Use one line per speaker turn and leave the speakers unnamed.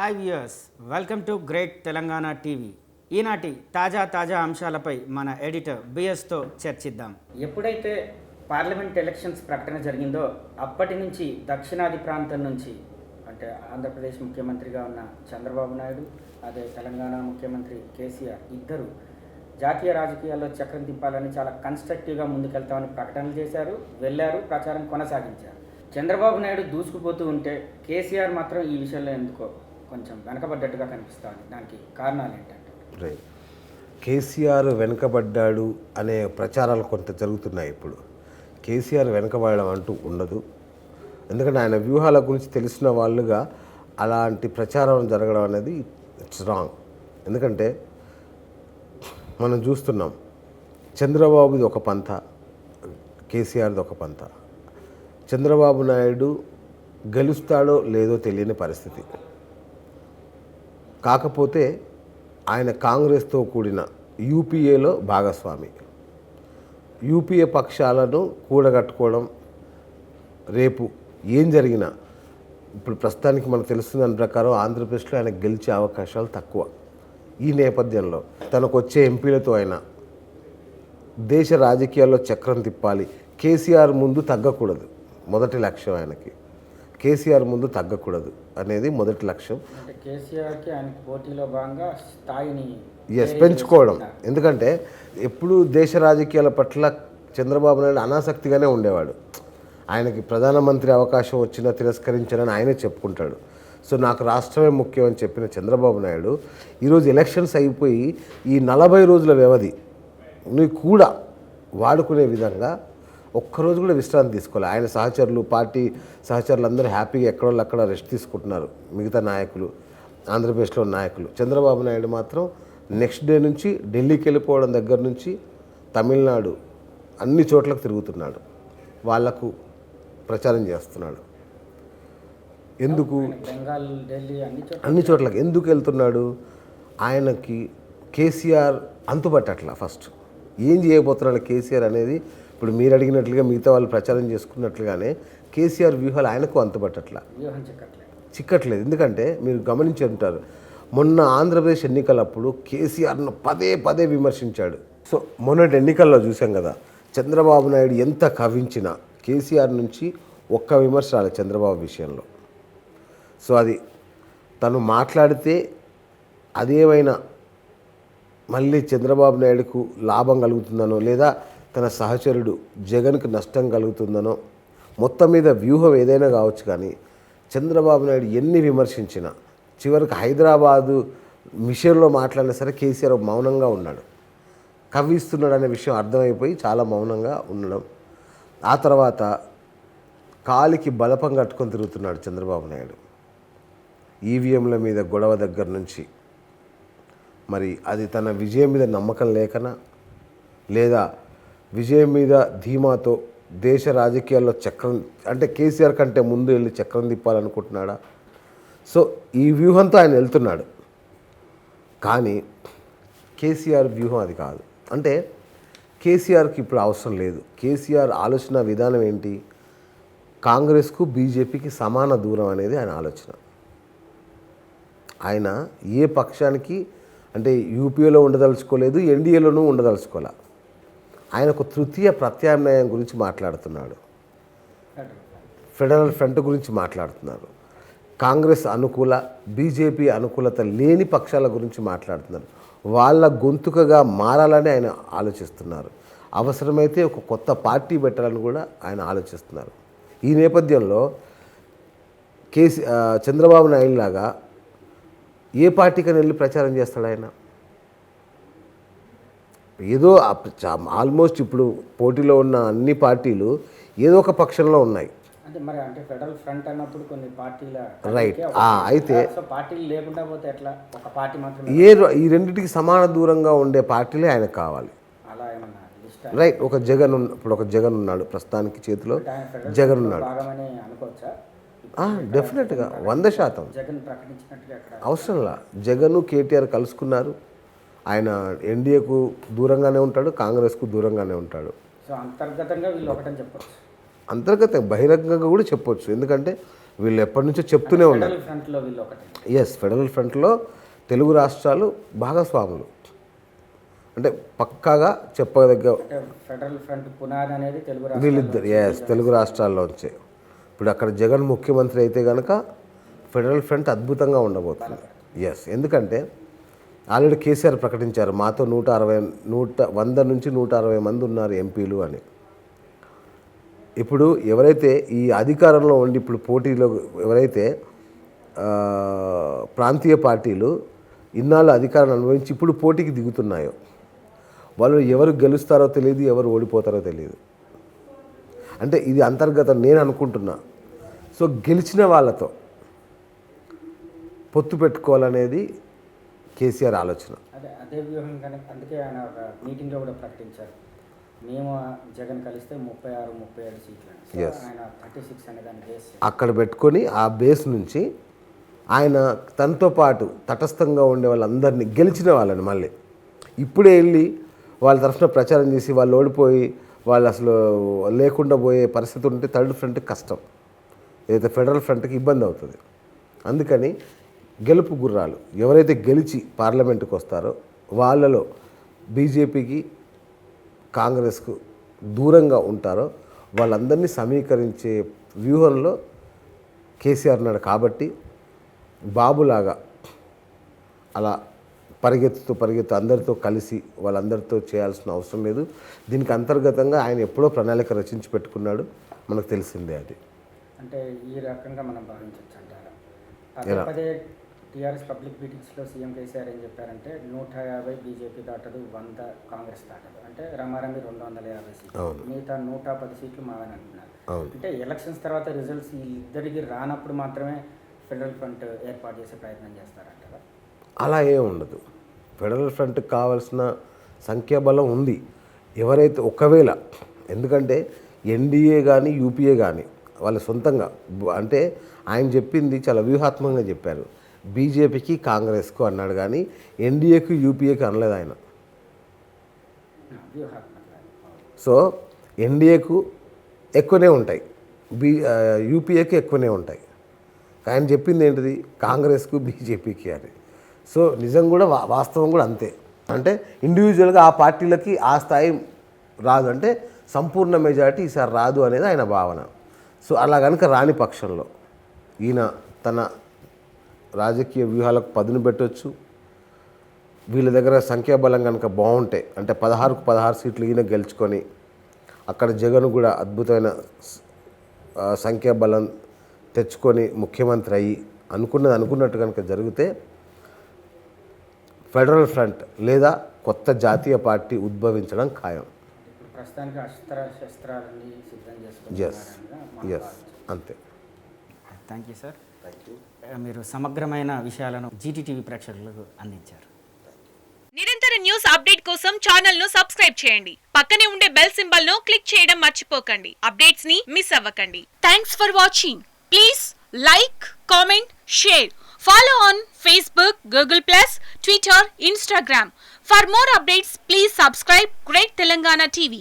Hi viewers, welcome to great Telangana TV. ఈనాటి తాజా అంశాలపై మన ఎడిటర్ బిఎస్తో చర్చిద్దాం. ఎప్పుడైతే పార్లమెంట్ ఎలక్షన్స్ ప్రకటన జరిగిందో అప్పటి నుంచి దక్షిణాది ప్రాంతం నుంచి అంటే ఆంధ్రప్రదేశ్ ముఖ్యమంత్రిగా ఉన్న చంద్రబాబు నాయుడు, అదే తెలంగాణ ముఖ్యమంత్రి కేసీఆర్ ఇద్దరు జాతీయ రాజకీయాల్లో చక్రం తిప్పాలని చాలా కన్స్ట్రక్టివ్గా ముందుకెళ్తామని ప్రకటనలు చేశారు, వెళ్ళారు, ప్రచారం కొనసాగించారు. చంద్రబాబు నాయుడు దూసుకుపోతూ ఉంటే కేసీఆర్ మాత్రం ఈ విషయంలో ఎందుకో కొంచెం వెనకబడ్డట్టుగా కనిపిస్తుంది. దానికి కారణాలు ఏంటంటే
రైట్, కేసీఆర్ వెనుకబడ్డాడు అనే ప్రచారాలు కొంత జరుగుతున్నాయి. ఇప్పుడు కేసీఆర్ వెనుకబడడం అంటూ ఉండదు. ఎందుకంటే ఆయన వ్యూహాల గురించి తెలిసిన వాళ్ళుగా అలాంటి ప్రచారం జరగడం అనేది ఇట్స్ రాంగ్. ఎందుకంటే మనం చూస్తున్నాం, చంద్రబాబుది ఒక పంథ, కేసీఆర్ది ఒక పంథ. చంద్రబాబు నాయుడు గెలుస్తాడో లేదో తెలియని పరిస్థితి. కాకపోతే ఆయన కాంగ్రెస్తో కూడిన యూపీఏలో భాగస్వామి. యూపీఏ పక్షాలను కూడగట్టుకోవడం, రేపు ఏం జరిగినా ఇప్పుడు ప్రస్తుతానికి మనకు తెలుస్తున్న దాని ప్రకారం ఆంధ్రప్రదేశ్లో ఆయన గెలిచే అవకాశాలు తక్కువ. ఈ నేపథ్యంలో తనకు వచ్చే ఎంపీలతో ఆయన దేశ రాజకీయాల్లో చక్రం తిప్పాలి. కేసీఆర్ ముందు తగ్గకూడదు, మొదటి లక్ష్యం ఆయనకి. కేసీఆర్ ముందు తగ్గకూడదు అనేది మొదటి లక్ష్యం.
కేసీఆర్కి ఆయనకి పోటీలో భాగంగా స్థాయిని
పెంచుకోవడం. ఎందుకంటే ఎప్పుడు దేశ రాజకీయాల పట్ల చంద్రబాబు నాయుడు అనాసక్తిగానే ఉండేవాడు. ఆయనకి ప్రధానమంత్రి అవకాశం వచ్చినా తిరస్కరించాలని ఆయనే చెప్పుకుంటాడు. సో నాకు రాష్ట్రమే ముఖ్యం అని చెప్పిన చంద్రబాబు నాయుడు ఈరోజు ఎలక్షన్స్ అయిపోయి ఈ 40 రోజుల వ్యవధిని కూడా వాడుకునే విధంగా ఒక్కరోజు కూడా విశ్రాంతి తీసుకోవాలి. ఆయన సహచరులు, పార్టీ సహచరులు అందరూ హ్యాపీగా ఎక్కడోళ్ళు అక్కడ రెస్ట్ తీసుకుంటున్నారు, మిగతా నాయకులు, ఆంధ్రప్రదేశ్లో నాయకులు. చంద్రబాబు నాయుడు మాత్రం నెక్స్ట్ డే నుంచి ఢిల్లీకి వెళ్ళిపోవడం దగ్గర నుంచి తమిళనాడు అన్ని చోట్లకు తిరుగుతున్నాడు, వాళ్లకు ప్రచారం చేస్తున్నాడు. ఎందుకు
బెంగాల్, ఢిల్లీ
అన్ని చోట్లకి ఎందుకు వెళ్తున్నాడు? ఆయనకి కేసీఆర్ అంతుపట్టట్లా. ఫస్ట్ ఏం చేయబోతున్నాడు కేసీఆర్ అనేది ఇప్పుడు మీరు అడిగినట్లుగా మిగతా వాళ్ళు ప్రచారం చేసుకున్నట్లుగానే కేసీఆర్ వ్యూహాలు ఆయనకు అంతుపట్టట్లా, చిక్కట్లేదు. ఎందుకంటే మీరు గమనించి ఉంటారు, మొన్న ఆంధ్రప్రదేశ్ ఎన్నికలప్పుడు కేసీఆర్ను పదే విమర్శించాడు. సో మొన్నటి ఎన్నికల్లో చూసాం కదా, చంద్రబాబు నాయుడు ఎంత కవించినా కేసీఆర్ నుంచి ఒక్క విమర్శ రాలేదు చంద్రబాబు విషయంలో. సో అది తను మాట్లాడితే అదేమైనా మళ్ళీ చంద్రబాబు నాయుడుకు లాభం కలుగుతుందనో లేదా తన సహచరుడు జగన్కు నష్టం కలుగుతుందనో, మొత్తం మీద వ్యూహం ఏదైనా కావచ్చు, కానీ చంద్రబాబు నాయుడు ఎన్ని విమర్శించినా చివరికి హైదరాబాదు విషయంలో మాట్లాడినా సరే కేసీఆర్ మౌనంగా ఉన్నాడు. కవ్విస్తున్నాడు అనే విషయం అర్థమైపోయి చాలా మౌనంగా ఉండడం. ఆ తర్వాత కాలికి బలపం కట్టుకొని తిరుగుతున్నాడు చంద్రబాబు నాయుడు. ఈవీఎంల మీద గొడవ దగ్గర నుంచి, మరి అది తన విజయం మీద నమ్మకం లేకనా లేదా విజయం మీద ధీమాతో దేశ రాజకీయాల్లో చక్రం అంటే కేసీఆర్ కంటే ముందు వెళ్ళి చక్రం తిప్పాలనుకుంటున్నాడా? సో ఈ వ్యూహంతో ఆయన వెళ్తున్నాడు. కానీ కేసీఆర్ వ్యూహం అది కాదు. అంటే కేసీఆర్కి ఇప్పుడు అవసరం లేదు. కేసీఆర్ ఆలోచన విధానం ఏంటి? కాంగ్రెస్కు బీజేపీకి సమాన దూరం అనేది ఆయన ఆలోచన. ఆయన ఏ పక్షానికి అంటే యూపీఏలో ఉండదలుచుకోలేదు, ఎన్డీఏలోనూ ఉండదలుచుకోలే. ఆయన ఒక తృతీయ ప్రత్యామ్నాయం గురించి మాట్లాడుతున్నాడు, ఫెడరల్ ఫ్రంట్ గురించి మాట్లాడుతున్నారు, కాంగ్రెస్ అనుకూల బీజేపీ అనుకూలత లేని పక్షాల గురించి మాట్లాడుతున్నారు. వాళ్ళ గొంతుకగా మారాలని ఆయన ఆలోచిస్తున్నారు. అవసరమైతే ఒక కొత్త పార్టీ పెట్టాలని కూడా ఆయన ఆలోచిస్తున్నారు. ఈ నేపథ్యంలో చంద్రబాబు నాయుడు లాగా ఏ పార్టీకని వెళ్ళి ప్రచారం చేస్తాడు ఆయన? ఏదో ఆల్మోస్ట్ ఇప్పుడు పోటీలో ఉన్న అన్ని పార్టీలు ఏదో ఒక పక్షంలో ఉన్నాయి.
అంటే ఫెడరల్ ఫ్రంట్ అన్నప్పుడు కొన్ని పార్టీల
రైట్. అయితే
పార్టీలు లేకుండా పోతే ఎట్లా? ఒక పార్టీ మాత్రం
ఈ రెండింటికి సమాన దూరంగా ఉండే పార్టీలే ఆయనకు కావాలి.
అలా ఏమన్నా
రైట్. ఒక జగన్ ఉన్నాడు, ప్రస్తుతానికి చేతిలో జగన్ ఉన్నాడు. డెఫినెట్గా 100%
జగన్ ప్రకటించినట్టుగా
అవసరంలా. జగన్ కేటీఆర్ కలుసుకున్నారు. ఆయన ఎన్డీఏకు దూరంగానే ఉంటాడు, కాంగ్రెస్కు దూరంగానే ఉంటాడు.
సో అంతర్గతంగా వీళ్ళు ఒకటని చెప్పచ్చు.
అంతర్గత బహిరంగంగా కూడా చెప్పొచ్చు. ఎందుకంటే వీళ్ళు ఎప్పటి నుంచో చెప్తూనే ఉన్నారు.
ఫెడరల్ ఫ్రంట్లో వీళ్ళు ఒకటి.
ఎస్, ఫెడరల్ ఫ్రంట్లో తెలుగు రాష్ట్రాలు భాగస్వాములు, అంటే పక్కాగా చెప్పదగ్గ
అంటే ఫెడరల్ ఫ్రంట్ పునాది అనేది తెలుగు
వీళ్ళిద్దరు. ఎస్, తెలుగు రాష్ట్రాల్లోంచే. ఇప్పుడు అక్కడ జగన్ ముఖ్యమంత్రి అయితే కనుక ఫెడరల్ ఫ్రంట్ అద్భుతంగా ఉండబోతుంది. ఎస్, ఎందుకంటే ఆల్రెడీ కేసీఆర్ ప్రకటించారు మాతో 100 నుంచి 160 మంది ఉన్నారు ఎంపీలు అని. ఇప్పుడు ఎవరైతే ఈ అధికారంలో ఉండి ఇప్పుడు పోటీలో ఎవరైతే ప్రాంతీయ పార్టీలు ఇన్నాళ్ళు అధికారాన్ని అనుభవించి ఇప్పుడు పోటీకి దిగుతున్నాయో వాళ్ళు ఎవరు గెలుస్తారో తెలియదు, ఎవరు ఓడిపోతారో తెలియదు. అంటే ఇది అంతర్గతం నేను అనుకుంటున్నా. సో గెలిచిన వాళ్ళతో పొత్తు పెట్టుకోవాలనేది కేసీఆర్ ఆలోచన.
అదే వ్యూహం కనుక అందుకే ఆయన ఒక మీటింగ్లో కూడా ప్రకటించారు, మేము జగన్ కలిస్తే 36-37 సీట్లు ఆయన 36 అనే దాన్ని బేస్
అక్కడ పెట్టుకొని ఆ బేస్ నుంచి ఆయన తనతో పాటు తటస్థంగా ఉండే వాళ్ళందరినీ గెలిచిన వాళ్ళని మళ్ళీ ఇప్పుడే వెళ్ళి వాళ్ళ తరఫున ప్రచారం చేసి వాళ్ళు ఓడిపోయి వాళ్ళు అసలు లేకుండా పోయే పరిస్థితి ఉంటే థర్డ్ ఫ్రంట్కి కష్టం, ఏదైతే ఫెడరల్ ఫ్రంట్కి ఇబ్బంది అవుతుంది. అందుకని గెలుపు గుర్రాలు ఎవరైతే గెలిచి పార్లమెంటుకు వస్తారో వాళ్ళలో బీజేపీకి కాంగ్రెస్కు దూరంగా ఉంటారో వాళ్ళందరినీ సమీకరించే వ్యూహంలో కేసీఆర్ ఉన్నాడు. కాబట్టి బాబులాగా అలా పరిగెత్తు అందరితో కలిసి వాళ్ళందరితో చేయాల్సిన అవసరం లేదు. దీనికి అంతర్గతంగా ఆయన ఎప్పుడో ప్రణాళిక రచించి పెట్టుకున్నాడు, మనకు తెలిసిందే అది.
అంటే ఈ రకంగా మనం భావించవచ్చు అంటారా? పదే టీఆర్ఎస్ పబ్లిక్ మీటింగ్స్లో సీఎం కేసీఆర్ ఏం చెప్పారంటే 150 బీజేపీ దాటదు, 100 కాంగ్రెస్ దాటదు, అంటే రమారంగి 250 సీట్లు, మిగతా 110 సీట్లు మావని అంటున్నారు. అంటే ఎలక్షన్స్ తర్వాత రిజల్ట్స్ ఇద్దరికి రానప్పుడు మాత్రమే ఫెడరల్ ఫ్రంట్ ఏర్పాటు చేసే ప్రయత్నం చేస్తారంటారా?
అలా ఏం ఉండదు. ఫెడరల్ ఫ్రంట్కి కావాల్సిన సంఖ్యాబలం ఉంది. ఎవరైతే ఒకవేళ, ఎందుకంటే ఎన్డీఏ కానీ యూపీఏ కానీ వాళ్ళ సొంతంగా, అంటే ఆయన చెప్పింది చాలా వ్యూహాత్మకంగా చెప్పారు, బీజేపీకి కాంగ్రెస్కు అన్నాడు కానీ ఎన్డీఏకు యూపీఏకి అనలేదు ఆయన. సో ఎన్డీఏకు ఎక్కువనే ఉంటాయి, యూపీఏకి ఎక్కువనే ఉంటాయి. ఆయన చెప్పింది ఏంటిది, కాంగ్రెస్కు బీజేపీకి అని. సో నిజం కూడా వాస్తవం కూడా అంతే. అంటే ఇండివిజువల్గా ఆ పార్టీలకి ఆ స్థాయి రాదు, అంటే సంపూర్ణ మెజారిటీ ఈసారి రాదు అనేది ఆయన భావన. సో అలా కనుక రాని పక్షంలో ఈయన తన రాజకీయ వ్యూహాలకు పదును పెట్టవచ్చు. వీళ్ళ దగ్గర సంఖ్యాబలం కనుక బాగుంటే, అంటే 16కు 16 సీట్లు ఈయన గెలుచుకొని అక్కడ జగన్ కూడా అద్భుతమైన సంఖ్యాబలం తెచ్చుకొని ముఖ్యమంత్రి అయ్యి అనుకున్నట్టు కనుక జరిగితే ఫెడరల్ ఫ్రంట్ లేదా కొత్త జాతీయ పార్టీ ఉద్భవించడం ఖాయం.
ప్రస్తుతానికి అస్త్రాలన్నీ సిద్ధం
చేసుకుంటున్నారు. ఎస్, అంతే.
Thank you sir. మీరు సమగ్రమైన విషయాలను జీటీటీవీ ప్రేక్షకులకు అందించారు.
నిరంతర న్యూస్ అప్డేట్ కోసం ఛానల్ ను సబ్స్క్రైబ్ చేయండి. పక్కనే ఉండే బెల్ సింబల్ ను క్లిక్ చేయడం మర్చిపోకండి. అప్డేట్స్ ని మిస్ అవ్వకండి. Thanks for watching. Please like, comment, share. Follow on Facebook, Google+, Twitter, Instagram. For more updates, please subscribe Great Telangana TV.